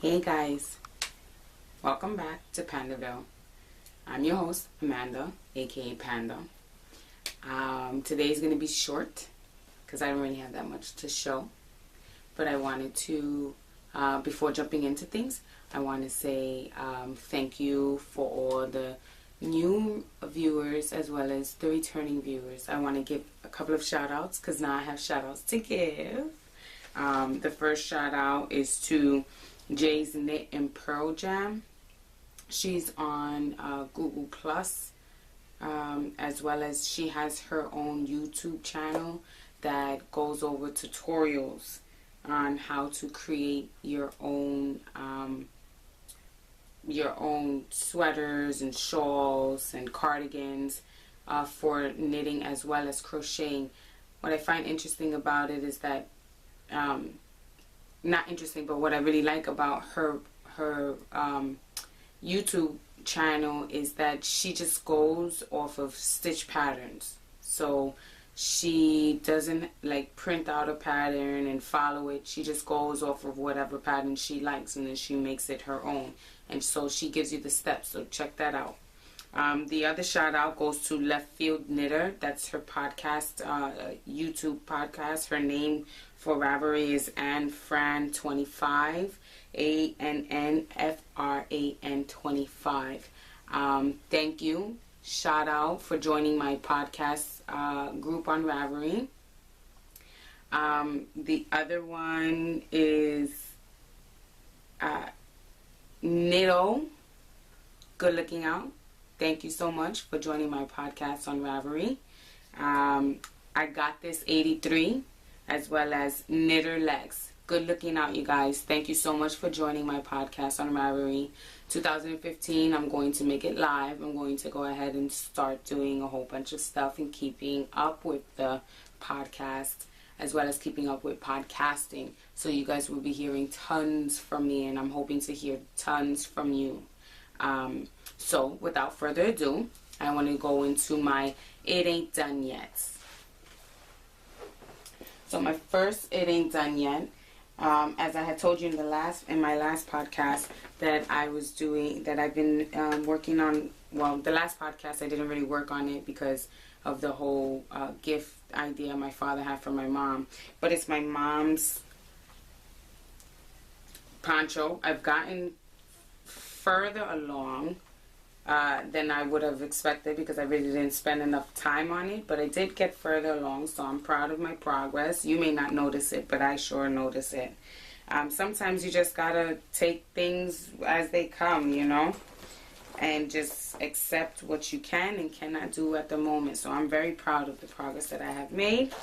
Hey guys, welcome back to Pandaville. I'm your host, Amanda, aka Panda. Today's going to be short because I don't really have that much to show. But I wanted to, before jumping into things, I want to say thank you for all the new viewers as well as the returning viewers. I want to give a couple of shout outs because now I have shout outs to give. The first shout out is to Jay's Knit and Pearl Jam. She's on Google Plus, as well as she has her own YouTube channel that goes over tutorials on how to create your own sweaters and shawls and cardigans for knitting as well as crocheting. What I find interesting about it is that not interesting, but what I really like about her YouTube channel is that she just goes off of stitch patterns. So she doesn't like print out a pattern and follow it. She just goes off of whatever pattern she likes and then she makes it her own. And so she gives you the steps, so check that out. The other shout out goes to Left Field Knitter. That's her podcast, YouTube podcast. Her name for Ravelry is AnnFran25, ANNFRAN25. Thank you. Shout out for joining my podcast group on Ravelry. The other one is Nitto. Good looking out. Thank you so much for joining my podcast on Ravelry. I got this 83 as well as Knitter Legs. Good looking out, you guys. Thank you so much for joining my podcast on Ravelry. 2015, I'm going to make it live. I'm going to go ahead and start doing a whole bunch of stuff and keeping up with the podcast as well as keeping up with podcasting. So you guys will be hearing tons from me, and I'm hoping to hear tons from you. So without further ado, I want to go into my It Ain't Done Yet. So my first It Ain't Done Yet, as I had told you in my last podcast that I've been working on. Well, the last podcast I didn't really work on it because of the whole gift idea my father had for my mom. But it's my mom's poncho. I've gotten further along than I would have expected because I really didn't spend enough time on it, but I did get further along, so I'm proud of my progress. You may not notice it, but I sure notice it. Sometimes you just gotta take things as they come, you know, and just accept what you can and cannot do at the moment. So I'm very proud of the progress that I have made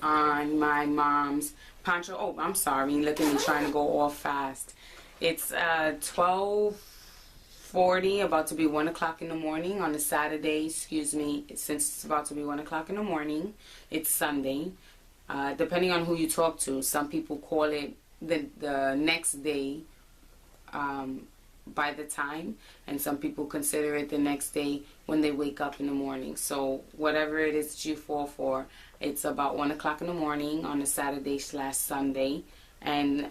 on my mom's poncho. Oh, I'm sorry, look at me trying to go all fast. It's 12:40, about to be 1 o'clock in the morning on a Saturday. Excuse me, since it's about to be 1 o'clock in the morning. It's Sunday. Depending on who you talk to, some people call it the next day by the time, and some people consider it the next day when they wake up in the morning. So whatever it is that you fall for, it's about 1 o'clock in the morning on a Saturday/Sunday, and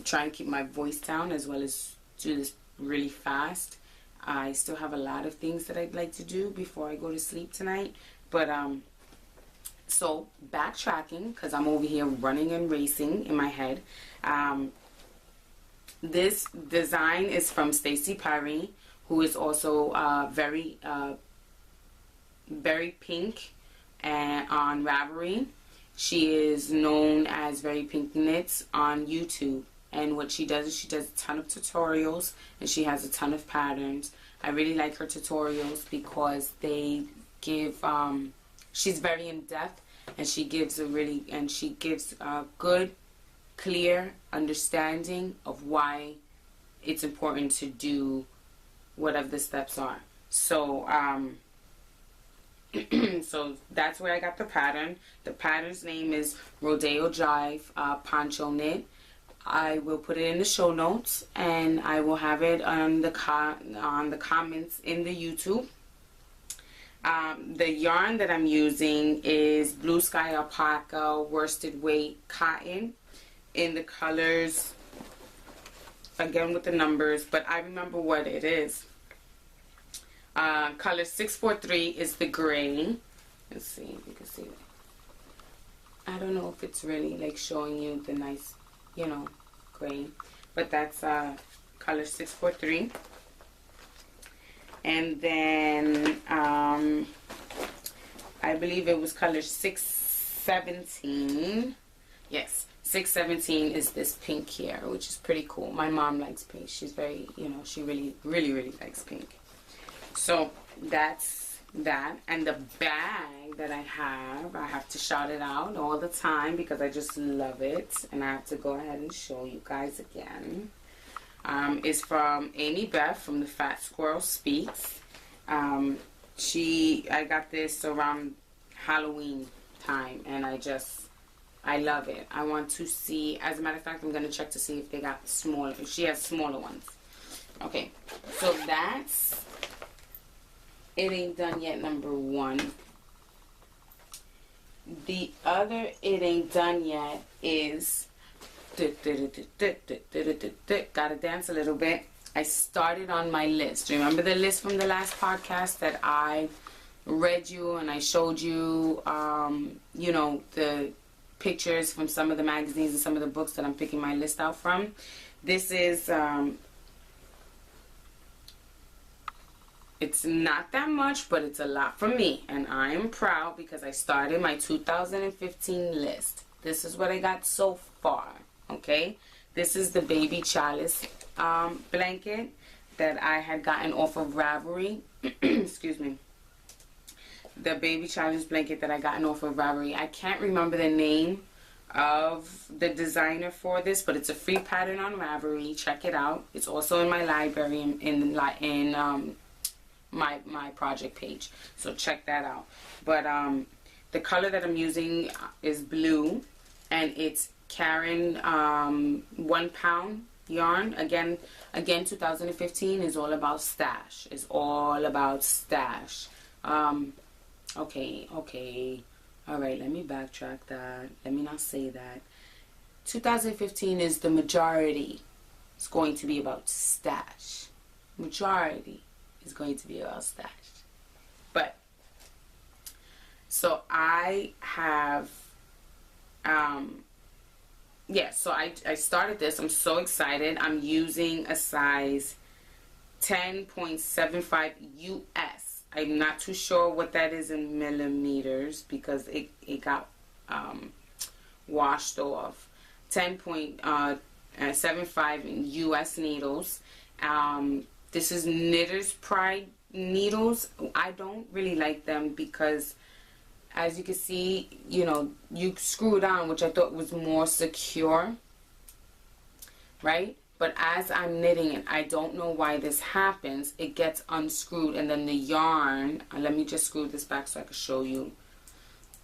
try and keep my voice down as well as do this really fast. I still have a lot of things that I'd like to do before I go to sleep tonight, but so backtracking because I'm over here running and racing in my head. This design is from Stacey Perry, who is also very pink and on Ravelry. She is known as Very Pink Knits on YouTube. And what she does is she does a ton of tutorials and she has a ton of patterns. I really like her tutorials because they give, she's very in depth, and she gives a good, clear understanding of why it's important to do whatever the steps are. So, so that's where I got the pattern. The pattern's name is Rodeo Jive Poncho Knit. I will put it in the show notes, and I will have it on the comments in the YouTube. The yarn that I'm using is Blue Sky Alpaca worsted weight cotton in the colors again with the numbers, but I remember what it is. Color 643 is the gray. Let's see if you can see that. I don't know if it's really like showing you the nice, you know, gray, but that's color 643. And then I believe it was color 617. Yes, 617 is this pink here, which is pretty cool. My mom likes pink. She's very, you know, she really likes pink. So that's that. And the bag that I have to shout it out all the time because I just love it. And I have to go ahead and show you guys again. Is from Amy Beth from the Fat Squirrel Speaks. I got this around Halloween time, and I love it. I want to see, as a matter of fact, I'm going to check to see if they got smaller, if she has smaller ones. Okay, so that's It Ain't Done Yet number 1. The other It Ain't Done Yet is gotta dance a little bit. I started on my list. Remember the list from the last podcast that I read you and I showed you, you know, the pictures from some of the magazines and some of the books that I'm picking my list out from. This is, it's not that much, but it's a lot for me. And I am proud because I started my 2015 list. This is what I got so far. Okay, this is the Baby Chalice blanket that I had gotten off of Ravelry. Excuse me. The Baby Chalice blanket that I gotten off of Ravelry. I can't remember the name of the designer for this, but it's a free pattern on Ravelry. Check it out. It's also in my library in my project page. So check that out. But the color that I'm using is blue, and it's Karen 1 pound yarn. Again 2015 is all about stash. It's all about stash. Okay, alright, let me backtrack that. Let me not say that. 2015 is the majority. It's going to be about stash. Majority is going to be about stash. But so I have so I started this. I'm so excited. I'm using a size 10.75 US. I'm not too sure what that is in millimeters because it got washed off. 10.75 US needles. This is Knitter's Pride needles. I don't really like them because, as you can see, you know, you screw it on, which I thought was more secure, right? But as I'm knitting it, I don't know why this happens. It gets unscrewed, and then the yarn, let me just screw this back so I can show you.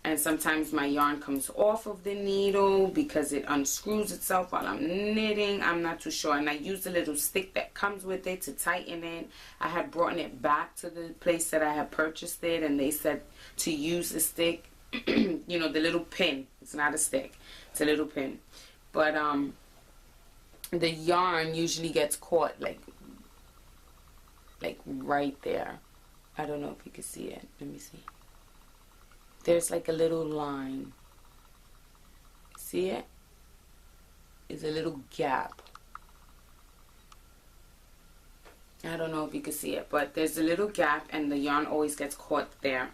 And sometimes my yarn comes off of the needle because it unscrews itself while I'm knitting. I'm not too sure. And I used a little stick that comes with it to tighten it. I had brought it back to the place that I had purchased it, and they said to use a stick, you know, the little pin. It's not a stick. It's a little pin. But the yarn usually gets caught like right there. I don't know if you can see it. Let me see. There's like a little line. See it? It's a little gap. I don't know if you can see it, but there's a little gap and the yarn always gets caught there.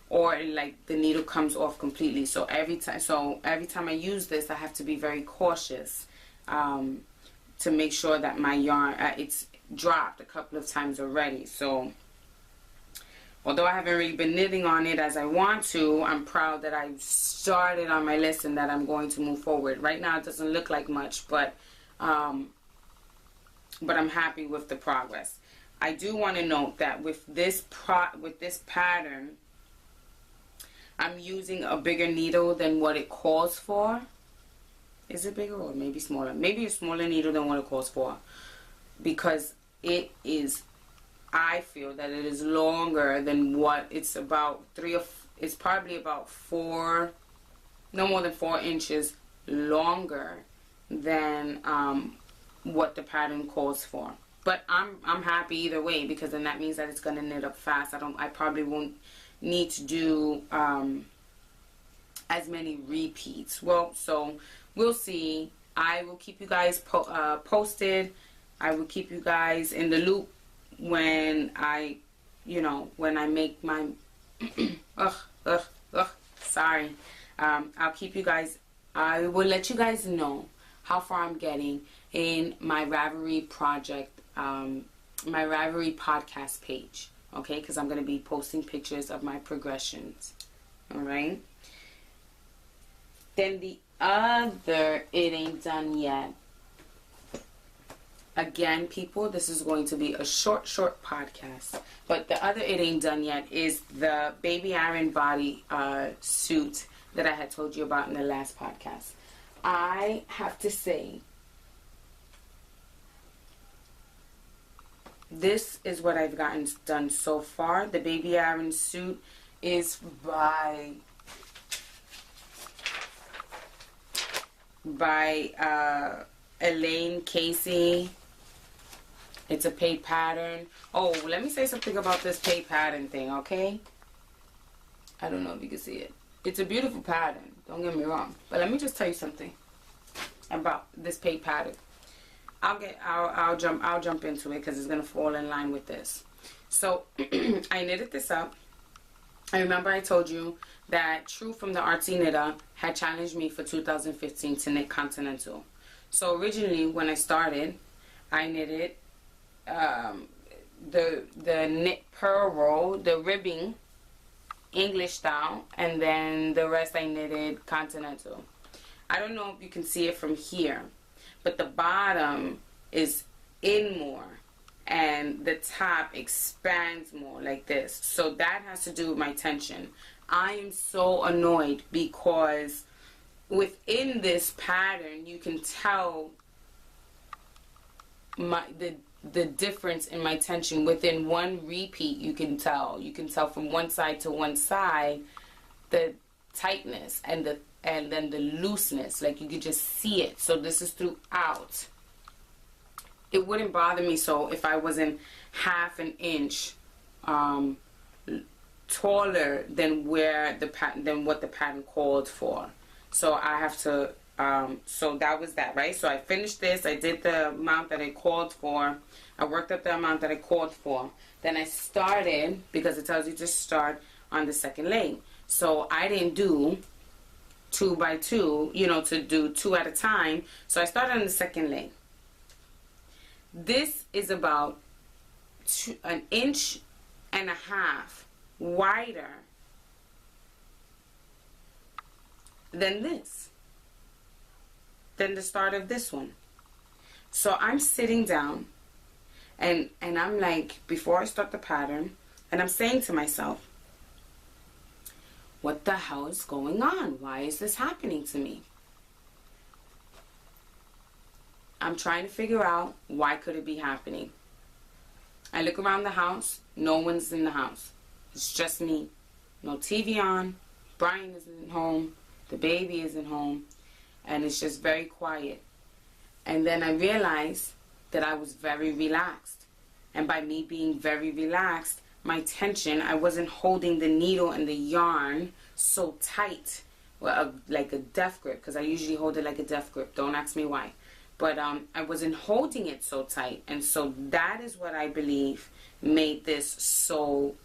Or like the needle comes off completely. So every time I use this, I have to be very cautious to make sure that my yarn, it's dropped a couple of times already. So although I haven't really been knitting on it as I want to, I'm proud that I started on my list and that I'm going to move forward. Right now it doesn't look like much, but I'm happy with the progress. I do want to note that with this pattern, I'm using a bigger needle than what it calls for. Is it bigger or maybe smaller? Maybe a smaller needle than what it calls for, because it is, I feel that it is longer than what it's about it's probably about no more than 4 inches longer than what the pattern calls for. But I'm happy either way, because then that means that it's gonna knit up fast. I probably won't need to do as many repeats. Well, so we'll see. I will keep you guys posted. I will keep you guys in the loop when I make my sorry. I'll keep you guys. I will let you guys know how far I'm getting in my Ravelry project, my Ravelry podcast page. Okay, because I'm going to be posting pictures of my progressions. All right. Then the other It Ain't Done Yet. Again, people, this is going to be a short podcast. But the other It Ain't Done Yet is the baby iron body suit that I had told you about in the last podcast. I have to say, this is what I've gotten done so far. The baby iron suit is by Elaine Casey. It's a paid pattern. Oh, let me say something about this paid pattern thing, okay? I don't know if you can see it. It's a beautiful pattern, don't get me wrong. But let me just tell you something about this paid pattern. I'll jump into it because it's gonna fall in line with this. So I knitted this up. I remember I told you that True from the Artsy Knitter had challenged me for 2015 to knit Continental. So originally when I started, I knitted the knit purl roll, the ribbing English style, and then the rest I knitted Continental. I don't know if you can see it from here, but the bottom is in more and the top expands more like this. So that has to do with my tension. I am so annoyed because within this pattern you can tell the difference in my tension. Within one repeat you can tell from one side to one side the tightness and then the looseness, like you could just see it. So this is throughout. It wouldn't bother me so if I wasn't half an inch taller than what the pattern called for. So I have to so that was that, right? So I finished this. I did the amount that I called for. I worked up the amount that I called for. Then I started, because it tells you to start on the second leg. So I didn't do 2 by 2, to do 2 at a time. So I started on the second leg. This is about 1.5 inches wider than this, than the start of this one. So I'm sitting down and I'm like, before I start the pattern, and I'm saying to myself, what the hell is going on? Why is this happening to me? I'm trying to figure out why could it be happening. I look around the house. No one's in the house. It's just me. No TV on. Brian isn't home. The baby isn't home. And it's just very quiet. And then I realized that I was very relaxed. And by me being very relaxed, my tension, I wasn't holding the needle and the yarn so tight, like a death grip, because I usually hold it like a death grip. Don't ask me why. But I wasn't holding it so tight. And so that is what I believe made this so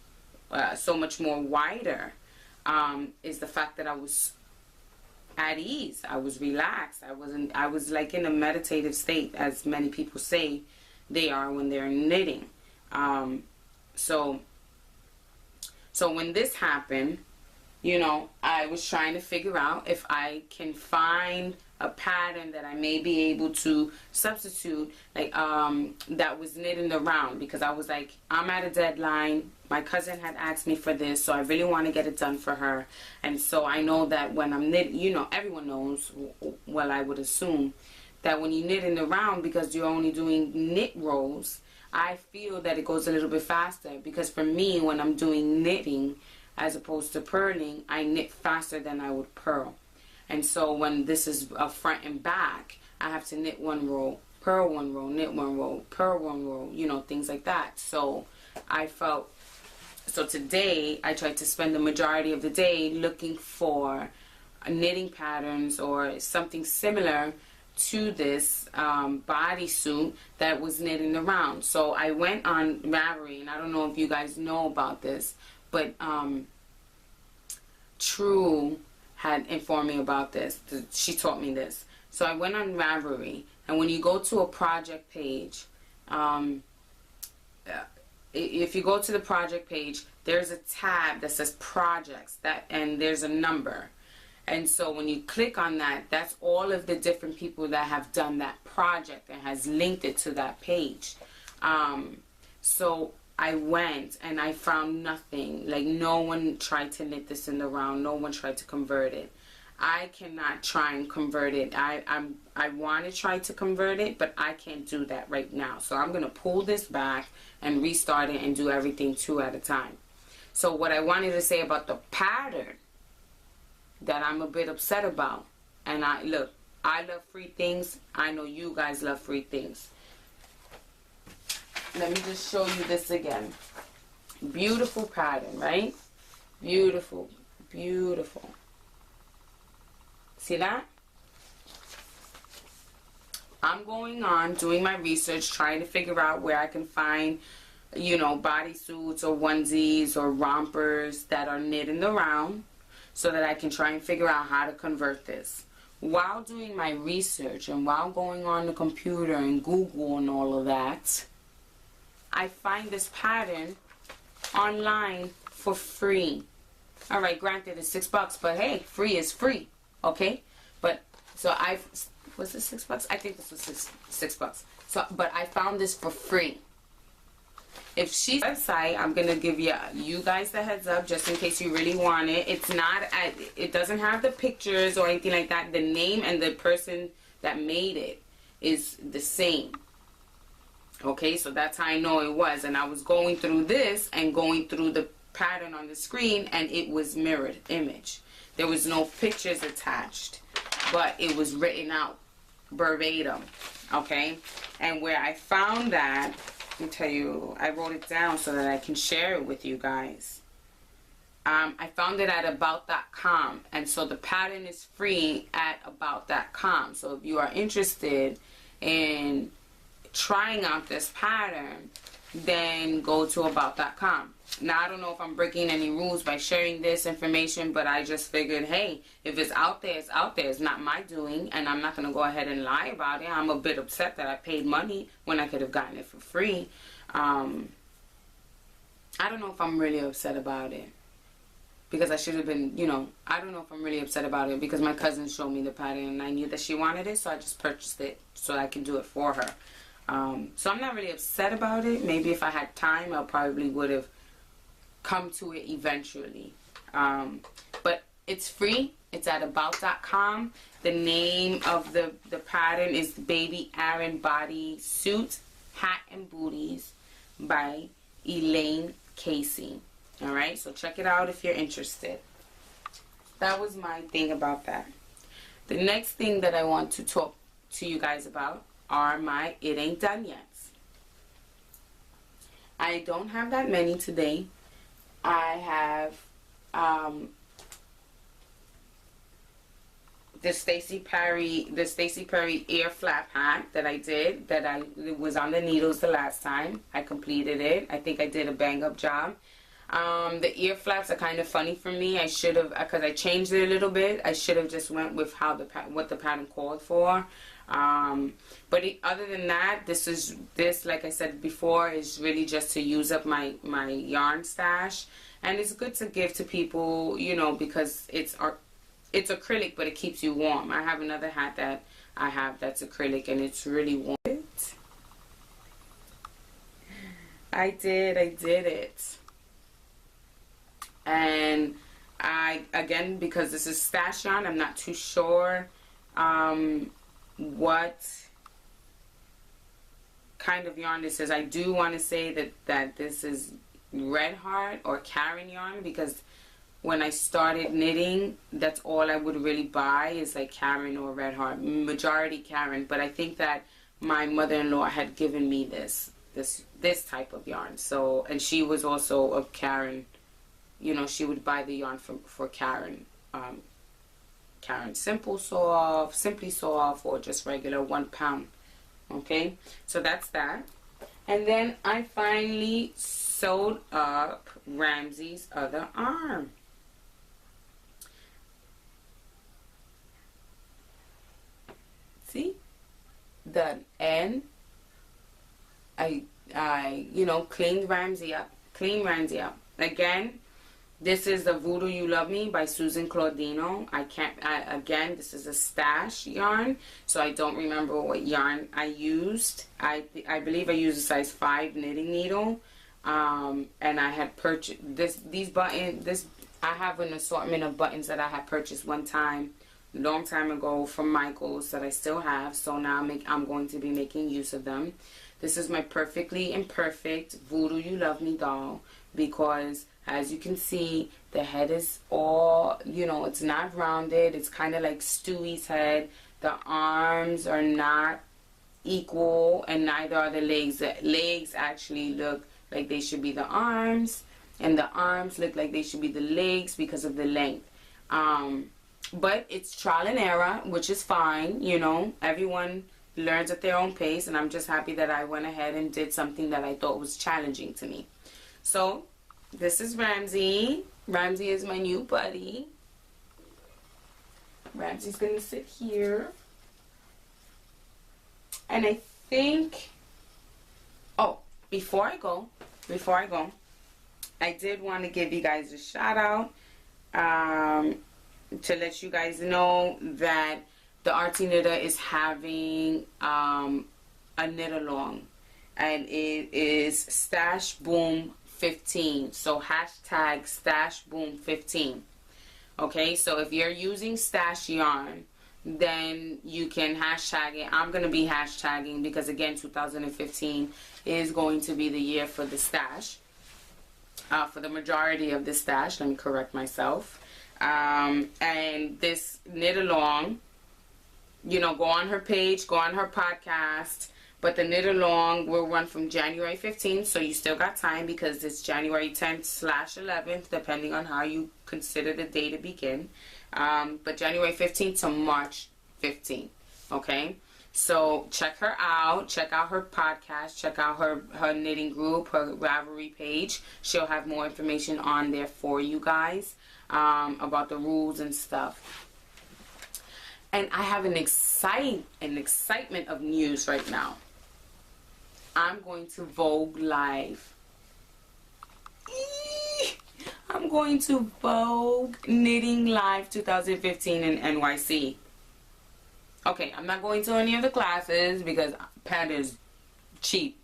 much more wider, is the fact that I was at ease. I was relaxed. I was like in a meditative state, as many people say they are when they're knitting. So when this happened, I was trying to figure out if I can find a pattern that I may be able to substitute, like that was knitting around, because I was like, I'm at a deadline. My cousin had asked me for this, so I really want to get it done for her. And so I know that when I'm knitting, everyone knows, well, I would assume that when you knitting around, because you're only doing knit rows, I feel that it goes a little bit faster, because for me, when I'm doing knitting as opposed to purling, I knit faster than I would purl. And so when this is a front and back, I have to knit one row, purl one row, knit one row, purl one row, you know, things like that. So so today I tried to spend the majority of the day looking for knitting patterns or something similar to this bodysuit that was knitting around. So I went on Ravelry, and I don't know if you guys know about this, but True had informed me about this. She taught me this. So I went on Ravelry, and when you go to a project page, if you go to the project page, there's a tab that says projects, and there's a number. And so when you click on that, that's all of the different people that have done that project and has linked it to that page. So I went and I found nothing. Like, no one tried to knit this in the round. No one tried to convert it. I cannot try and convert it. I want to try to convert it, but I can't do that right now. So I'm going to pull this back and restart it and do everything 2 at a time. So what I wanted to say about the pattern that I'm a bit upset about, and I love free things. I know you guys love free things. Let me just show you this again. Beautiful pattern, right? Beautiful, beautiful. See that? I'm going on doing my research, trying to figure out where I can find, you know, bodysuits or onesies or rompers that are knit in the round, so that I can try and figure out how to convert this. While doing my research and while going on the computer and Google and all of that, I find this pattern online for free. Alright, granted it's $6, but hey, free is free. Okay? But, so was it $6? I think this was $6. So, but I found this for free. If she's website, I'm gonna give you guys the heads up just in case you really want it. It's not, it doesn't have the pictures or anything like that. The name and the person that made it is the same. Okay, so that's how I know it was. And I was going through this and going through the pattern on the screen, and it was mirrored image. There was no pictures attached, but it was written out verbatim. Okay, and where I found that, let me tell you, I wrote it down so that I can share it with you guys. I found it at about.com, and so the pattern is free at about.com. So if you are interested in trying out this pattern, then go to about.com. Now, I don't know if I'm breaking any rules by sharing this information, but I just figured, hey, if it's out there, it's out there. It's not my doing, and I'm not going to go ahead and lie about it. I'm a bit upset that I paid money when I could have gotten it for free. I don't know if I'm really upset about it, because I should have been, you know, I don't know if I'm really upset about it, because my cousin showed me the pattern, and I knew that she wanted it, so I just purchased it so I can do it for her. So I'm not really upset about it. Maybe if I had time, I probably would have come to it eventually. But it's free. It's at about.com. The name of the pattern is Baby Aaron Body Suit Hat and Booties by Elaine Casey. Alright, so check it out if you're interested. That was my thing about that. The next thing that I want to talk to you guys about are my It Ain't Done Yet. I don't have that many today. I have the Stacey Perry ear flap hat that I did, it was on the needles the last time. I completed it. I think I did a bang up job. The ear flaps are kind of funny for me. I should have, because I changed it a little bit, I should have just went with what the pattern called for. But other than that, this, like I said before, is really just to use up my yarn stash, and it's good to give to people, you know, because it's acrylic, but it keeps you warm. I have another hat that I have that's acrylic, and it's really warm. I did it. And again, because this is stash yarn, I'm not too sure what kind of yarn this is. I do want to say that this is Red Heart or Karen yarn, because when I started knitting, that's all I would really buy is like Karen or Red Heart. Majority Karen, but I think that my mother-in-law had given me this type of yarn. So, and she was also a Karen, you know, she would buy the yarn for Karen. Karen Simply Sew Off, or just regular 1 pound. Okay, so that's that. And then I finally sewed up Ramsey's other arm. See? Done. And I you know, cleaned Ramsey up. Again, this is the Voodoo You Love Me by Susan Claudino. Again, this is a stash yarn, so I don't remember what yarn I used. I believe I used a size 5 knitting needle. And I had purchased these buttons. I have an assortment of buttons that I had purchased one time, a long time ago, from Michaels, that I still have. So now I'm going to be making use of them. This is my Perfectly Imperfect Voodoo You Love Me doll, because as you can see, the head is all, you know, it's not rounded. It's kind of like Stewie's head. The arms are not equal, and neither are the legs. The legs actually look like they should be the arms, and the arms look like they should be the legs because of the length. But it's trial and error, which is fine. You know, everyone learns at their own pace, and I'm just happy that I went ahead and did something that I thought was challenging to me. So this is Ramsey. Ramsey is my new buddy. Ramsey's gonna sit here. And I think, oh, before I go, I did want to give you guys a shout out to let you guys know that the Artsy Knitter is having a knit along, and it is Stash Boom 15. So hashtag Stash Boom 15. Okay, so if you're using stash yarn, then you can hashtag it. I'm going to be hashtagging because, again, 2015 is going to be the year for the stash. For the majority of the stash, let me correct myself. And this knit along, you know, go on her page, go on her podcast. But the knit along will run from January 15th, so you still got time because it's January 10th/11th, depending on how you consider the day to begin. But January 15th to March 15th, okay? So check her out. Check out her podcast. Check out her knitting group, her Ravelry page. She'll have more information on there for you guys about the rules and stuff. And I have an excitement of news right now. I'm going to Vogue Live. I'm going to Vogue Knitting Live 2015 in NYC. Okay, I'm not going to any of the classes because Panda is cheap.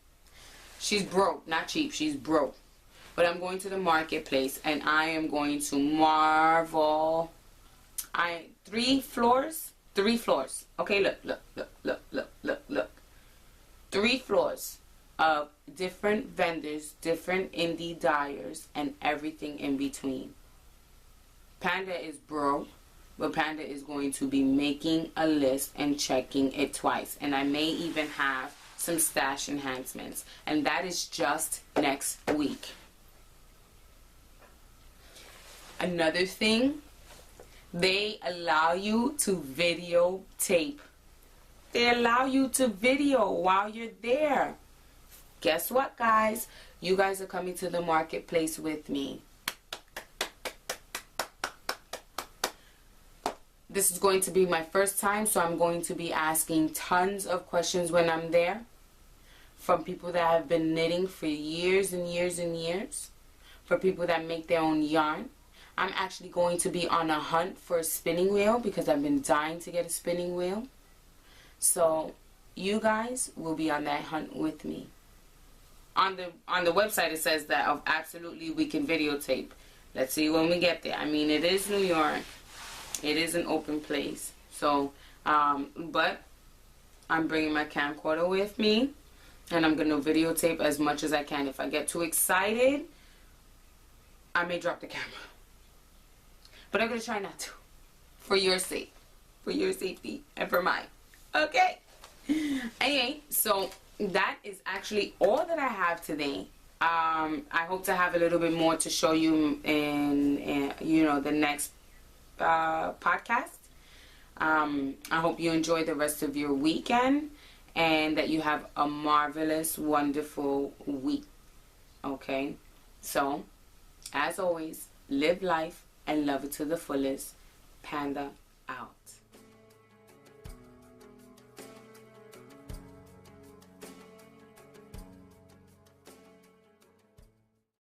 She's broke. Not cheap, she's broke. But I'm going to the marketplace and I am going to marvel. 3 floors. Okay, look. 3 floors of different vendors, different indie dyers, and everything in between. Panda is broke, but Panda is going to be making a list and checking it twice. And I may even have some stash enhancements. And that is just next week. Another thing, they allow you to videotape. They allow you to video while you're there. Guess what, guys? You guys are coming to the marketplace with me. This is going to be my first time, so I'm going to be asking tons of questions when I'm there from people that have been knitting for years and years and years, for people that make their own yarn. I'm actually going to be on a hunt for a spinning wheel because I've been dying to get a spinning wheel. So you guys will be on that hunt with me. On the website it says that absolutely we can videotape. Let's see when we get there. I mean, it is New York. It is an open place. So, but I'm bringing my camcorder with me and I'm going to videotape as much as I can. If I get too excited, I may drop the camera. But I'm going to try not to. For your sake. For your safety and for mine. Okay? Anyway, so that is actually all that I have today. I hope to have a little bit more to show you in you know, the next podcast. I hope you enjoy the rest of your weekend and that you have a marvelous, wonderful week. Okay? So, as always, live life and love it to the fullest. Panda out.